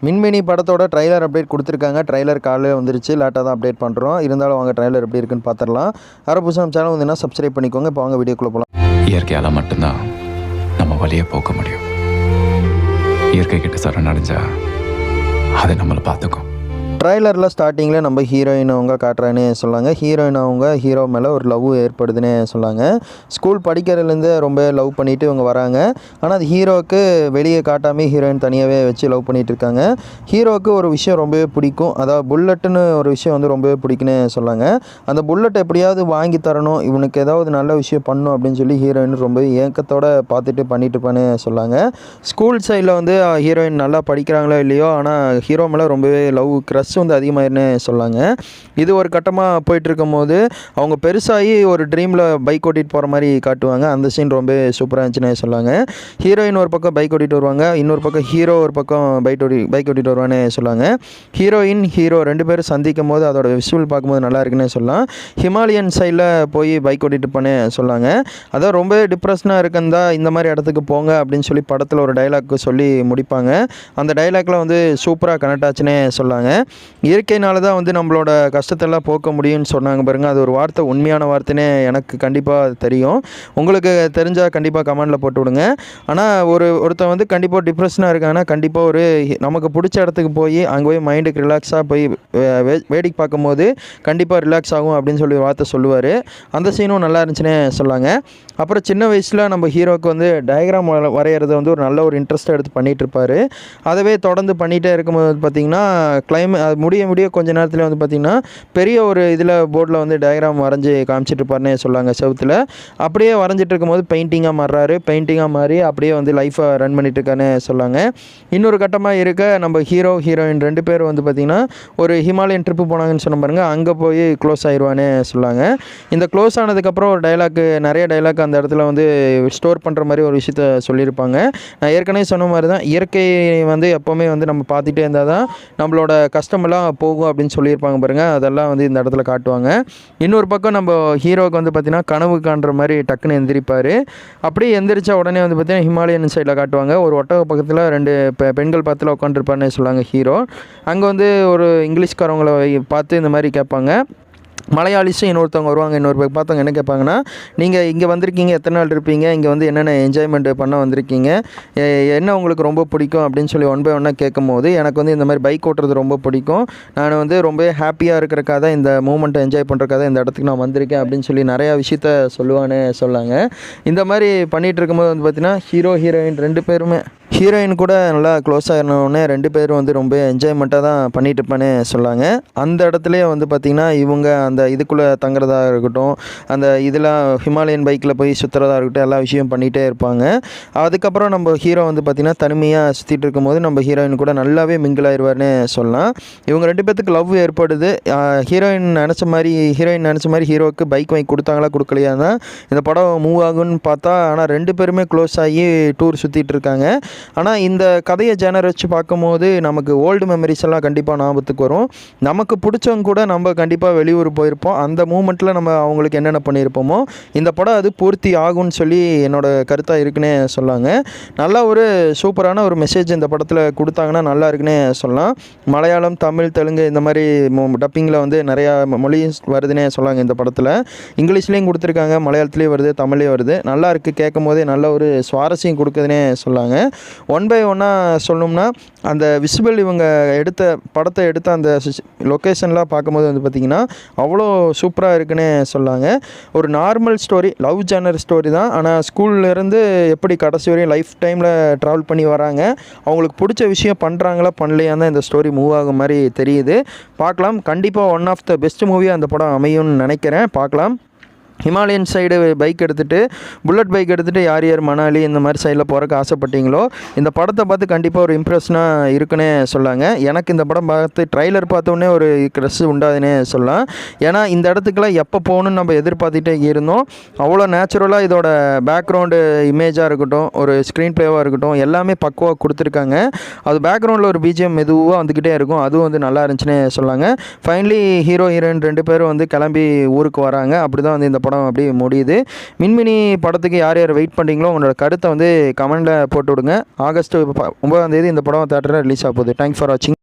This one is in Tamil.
மின்மினி படத்தோட ட்ரைலர் அப்டேட் கொடுத்துருக்காங்க. ட்ரைலர் காலையில் வந்துருச்சு. லேட்டாக தான் அப்டேட் பண்ணுறோம். இருந்தாலும் வாங்க ட்ரைலர் எப்படி இருக்குன்னு பார்த்துடலாம். யாரும் புதுசாக நம்ம சேனல் வந்தீங்கன்னா சப்ஸ்கிரைப் பண்ணிக்கோங்க. இப்போ வாங்க வீடியோக்குள்ளே போகலாம். இயற்கையால் மட்டும்தான் நம்ம வழியை போக்க முடியும். இயற்கை கிட்ட சரணடைஞ்சா அதை நம்மளை பார்த்துக்கும். ட்ரைலரில் ஸ்டார்டிங்கில் நம்ம ஹீரோயின் அவங்க காட்டுறான்னு சொல்லாங்க. ஹீரோயின் அவங்க ஹீரோ மேலே ஒரு லவ் ஏற்படுதுன்னு சொல்லாங்க. ஸ்கூல் படிக்கிறதுலேருந்து ரொம்ப லவ் பண்ணிவிட்டு இவங்க வராங்க. ஆனால் அது ஹீரோவுக்கு வெளியே காட்டாமல் ஹீரோயின் தனியாகவே வச்சு லவ் பண்ணிகிட்டு இருக்காங்க. ஹீரோவுக்கு ஒரு விஷயம் ரொம்பவே பிடிக்கும். அதாவது புல்லட்டுன்னு ஒரு விஷயம் வந்து ரொம்பவே பிடிக்குன்னு சொல்லாங்க. அந்த புல்லட் எப்படியாவது வாங்கி தரணும், இவனுக்கு ஏதாவது நல்ல விஷயம் பண்ணணும் அப்படின்னு சொல்லி ஹீரோயின் ரொம்ப ஏக்கத்தோடு பார்த்துட்டு பண்ணிட்டு இருப்பான்னு சொல்லாங்க. ஸ்கூல் சைடில் வந்து ஹீரோயின் நல்லா படிக்கிறாங்களோ இல்லையோ, ஆனால் ஹீரோ மேலே ரொம்பவே லவ் க்ரஷ் வந்து அதிகமாயிருன்னு சொல்லாங்க. இது ஒரு கட்டமாக போயிட்டுருக்கும் போது அவங்க பெருசாகி ஒரு ட்ரீமில் பைக் ஓட்டிகிட்டு போகிற மாதிரி காட்டுவாங்க. அந்த சீன் ரொம்ப சூப்பராக இருந்துச்சுன்னு சொல்லாங்க. ஹீரோயின் ஒரு பக்கம் பைக் ஓட்டிகிட்டு வருவாங்க, இன்னொரு பக்கம் ஹீரோ ஒரு பக்கம் பைக் ஓட்டிகிட்டு வருவான்னு சொல்லாங்க. ஹீரோயின் ஹீரோ ரெண்டு பேரும் சந்திக்கும் போது அதோட விஷுவல் பார்க்கும்போது நல்லா இருக்குன்னு சொல்லலாம். ஹிமாலயன் சைடில் போய் பைக் ஓட்டிகிட்டு போனே சொல்லாங்க. அதான் ரொம்ப டிப்ரெஷனாக இருக்குந்தா இந்த மாதிரி இடத்துக்கு போங்க அப்படின்னு சொல்லி படத்தில் ஒரு டைலாக் சொல்லி முடிப்பாங்க. அந்த டைலாக்லாம் வந்து சூப்பராக கனெக்ட் ஆச்சுன்னே சொல்லாங்க. இயற்கையினால தான் வந்து நம்மளோட கஷ்டத்தெல்லாம் போக்க முடியும்னு சொன்னாங்க பாருங்கள். அது ஒரு வார்த்தை, உண்மையான வார்த்தைன்னே எனக்கு கண்டிப்பாக தெரியும். உங்களுக்கு தெரிஞ்சால் கண்டிப்பாக கமெண்டில் போட்டு விடுங்க. ஆனால் ஒருத்தன் வந்து கண்டிப்பாக டிப்ரெஷனாக இருக்காங்கன்னா கண்டிப்பாக ஒரு நமக்கு பிடிச்ச இடத்துக்கு போய் அங்கே போய் மைண்டுக்கு ரிலாக்ஸாக போய் வேடிக்கை பார்க்கும்போது கண்டிப்பாக ரிலாக்ஸ் ஆகும் அப்படின்னு சொல்லி வார்த்தை சொல்லுவார். அந்த சீனும் நல்லா இருந்துச்சுன்னே சொல்லாங்க. அப்புறம் சின்ன வயசில் நம்ம ஹீரோவுக்கு வந்து டயக்ராம் வரைகிறது வந்து ஒரு நல்ல ஒரு இன்ட்ரெஸ்ட்டாக எடுத்து பண்ணிகிட்டு இருப்பார். அதவே தொடர்ந்து பண்ணிகிட்டே இருக்கும்போது பார்த்திங்கன்னா அது முடிய கொஞ்ச நேரத்தில் வந்து பார்த்திங்கன்னா பெரிய ஒரு இதில் போர்டில் வந்து டயக்ராம் வரைஞ்சி காமிச்சிட்டு இருப்பாருன்னே சொல்லாங்க. செவுத்தில் அப்படியே வரைஞ்சிட்டு இருக்கும்போது பெயிண்டிங்காக மாறுறாரு. பெயிண்டிங்காக மாறி அப்படியே வந்து லைஃப்பை ரன் பண்ணிட்டு இருக்காருன்னு சொல்லாங்க. இன்னொரு கட்டமாக இருக்க நம்ம ஹீரோயின் ரெண்டு பேரும் வந்து பார்த்திங்கன்னா ஒரு ஹிமாலயன் ட்ரிப்பு போனாங்கன்னு சொன்ன பாருங்க, அங்கே போய் க்ளோஸ் ஆயிடுவான்னு சொல்லாங்க. இந்த க்ளோஸ் ஆனதுக்கப்புறம் ஒரு நிறைய டைலாக் அந்த இடத்துல வந்து ஸ்டோர் பண்ணுற மாதிரி ஒரு விஷயத்த சொல்லியிருப்பாங்க. நான் ஏற்கனவே சொன்ன மாதிரி தான், இயற்கை வந்து எப்போவுமே வந்து நம்ம பார்த்துட்டே இருந்தால் தான் நம்மளோட கஷ்டமெல்லாம் போகும் அப்படின்னு சொல்லியிருப்பாங்க பாருங்கள். அதெல்லாம் வந்து இந்த இடத்துல காட்டுவாங்க. இன்னொரு பக்கம் நம்ம ஹீரோவுக்கு வந்து பார்த்திங்கன்னா கனவு காண்ற மாதிரி டக்குன்னு எந்திரிப்பார். அப்படியே எந்திரிச்சா உடனே வந்து பார்த்திங்கன்னா ஹிமாலயன் சைடில் காட்டுவாங்க. ஒரு ஒட்டக பக்கத்தில் ரெண்டு பெண்கள் பக்கத்தில் உட்காந்துருப்பாருன்னு சொல்லாங்க ஹீரோ. அங்கே வந்து ஒரு இங்கிலீஷ்காரவங்களை பார்த்து இந்த மாதிரி கேட்பாங்க. மலையாளிஸும் இன்னொருத்தவங்க வருவாங்க. இன்னொரு பார்த்தவங்க என்ன கேட்பாங்கன்னா, நீங்கள் இங்கே வந்திருக்கீங்க, எத்தனை நாள் இருப்பீங்க, இங்கே வந்து என்னென்ன என்ஜாய்மெண்ட் பண்ண வந்திருக்கீங்க, என்ன உங்களுக்கு ரொம்ப பிடிக்கும் அப்படின்னு சொல்லி ஒன் பை ஒன்னாக கேட்கும் போது எனக்கு வந்து இந்த மாதிரி பைக் ஓட்டுறது ரொம்ப பிடிக்கும், நான் வந்து ரொம்ப ஹாப்பியாக இருக்கிறக்காக தான், இந்த மூமெண்ட்டை என்ஜாய் பண்ணுறக்காக தான் இந்த இடத்துக்கு நான் வந்திருக்கேன் அப்படின்னு சொல்லி நிறையா விஷயத்த சொல்லுவான்னு சொல்லாங்க. இந்த மாதிரி பண்ணிகிட்டு இருக்கும்போது வந்து பார்த்திங்கன்னா ஹீரோயின் ரெண்டு பேருமே ஹீரோயின் கூட நல்லா க்ளோஸ் ஆகினோடனே ரெண்டு பேரும் வந்து ரொம்ப என்ஜாய்மெண்ட்டாக தான் பண்ணிட்டு இருப்பானே சொல்லாங்க. அந்த இடத்துலையே வந்து பார்த்திங்கன்னா இவங்க அந்த இதுக்குள்ளே தங்குறதா இருக்கட்டும், அந்த இதெல்லாம் ஹிமாலயன் பைக்கில் போய் சுற்றுறதா இருக்கட்டும், எல்லா விஷயம் பண்ணிகிட்டே இருப்பாங்க. அதுக்கப்புறம் நம்ம ஹீரோ வந்து பார்த்திங்கன்னா தனிமையாக சுற்றிட்டு இருக்கும்போது நம்ம ஹீரோயின் கூட நல்லாவே மிங்கிள் ஆயிடுவார்னு சொல்லலாம். இவங்க ரெண்டு பேர்த்துக்கு லவ் ஏற்படுது. ஹீரோயின் நினச்ச மாதிரி ஹீரோவுக்கு பைக் வாங்கி கொடுத்தாங்களா கொடுக்கலையா தான் இந்த படம் மூவ் ஆகுன்னு பார்த்தா, ஆனால் ரெண்டு பேருமே க்ளோஸ் ஆகி டூர் சுற்றிட்டு இருக்காங்க. ஆனால் இந்த கதையை ஜேனர் வச்சு பார்க்கும்போது நமக்கு ஓல்டு மெமரிஸ் எல்லாம் கண்டிப்பாக ஞாபகத்துக்கு வரும். நமக்கு பிடிச்சவங்க கூட நம்ம கண்டிப்பாக வெளியூர் போயிருப்போம். அந்த மூமெண்ட்டில் நம்ம அவங்களுக்கு என்னென்ன பண்ணியிருப்போமோ இந்த படம் அது பூர்த்தி ஆகும்னு சொல்லி என்னோட கருத்தாக இருக்குன்னே சொல்லாங்க. நல்லா ஒரு சூப்பரான ஒரு மெசேஜ் இந்த படத்தில் கொடுத்தாங்கன்னா நல்லா இருக்குன்னே சொல்லலாம். மலையாளம், தமிழ், தெலுங்கு இந்த மாதிரி டப்பிங்கில் வந்து நிறையா மொழி வருதுன்னே சொல்லாங்க. இந்த படத்தில் இங்கிலீஷ்லேயும் கொடுத்துருக்காங்க, மலையாளத்துலேயும் வருது, தமிழ்லேயும் வருது. நல்லா இருக்குது, கேட்கும் போதே நல்ல ஒரு சுவாரஸ்யம் கொடுக்குதுன்னே சொல்லாங்க. ஒன் பை ஒன்னாக சொல்லணும்னா அந்த விசுவல் இவங்க படத்தை எடுத்த அந்த லொக்கேஷன்லாம் பார்க்கும்போது வந்து பார்த்திங்கன்னா அவ்வளோ சூப்பராக இருக்குன்னே சொல்லாங்க. ஒரு normal story, love genre story தான். ஆனால் ஸ்கூல்லேருந்து எப்படி கடைசி வரையும் லைஃப் டைமில் ட்ராவல் பண்ணி வராங்க, அவங்களுக்கு பிடிச்ச விஷயம் பண்ணுறாங்களா பண்ணலையா தான் இந்த ஸ்டோரி மூவ் ஆகும் மாதிரி தெரியுது. பார்க்கலாம். கண்டிப்பாக ஒன் ஆஃப் த பெஸ்ட் மூவியாக அந்த படம் அமையும்னு நினைக்கிறேன். பார்க்கலாம். ஹிமாலயன் சைடு பைக் எடுத்துகிட்டு, புல்லட் பைக் எடுத்துகிட்டு யார் மணாலி இந்த மாதிரி சைடில் போகிறக்கு ஆசைப்பட்டீங்களோ இந்த படத்தை பார்த்து கண்டிப்பாக ஒரு இம்ப்ரெஷனாக இருக்குன்னே சொல்லாங்க. எனக்கு இந்த படம் பார்த்து ட்ரைலர் பார்த்தோன்னே ஒரு க்ரஷ் உண்டாதுன்னே சொல்லலாம். ஏன்னா இந்த இடத்துக்குலாம் எப்போ போகணுன்னு நம்ம எதிர்பார்த்துட்டே இருந்தோம். அவ்வளோ நேச்சுரலாக இதோட பேக்ரவுண்டு இமேஜாக இருக்கட்டும், ஒரு ஸ்க்ரீன் ப்ளேவாக இருக்கட்டும், எல்லாமே பக்குவாக கொடுத்துருக்காங்க. அது பேக்ரவுண்டில் ஒரு பிஜிஎம் மெதுவாக வந்துக்கிட்டே இருக்கும், அதுவும் வந்து நல்லா இருந்துச்சுன்னே சொல்லாங்க. ஃபைனலி ஹீரோயின் ரெண்டு பேரும் வந்து கிளம்பி ஊருக்கு வராங்க. அப்படி தான் வந்து இந்த படம் அப்படியே முடியுது. மின்மினி படத்துக்கு யார் யார் வெயிட் பண்ணுறீங்களோ உங்களோட கருத்தை வந்து கமெண்டில் போட்டு விடுங்க. ஆகஸ்ட் 9ஆம் தேதி இந்த படம் தேட்டரில் ரிலீஸ் ஆக போகுது. தேங்க்ஸ் ஃபார் வாட்சிங்.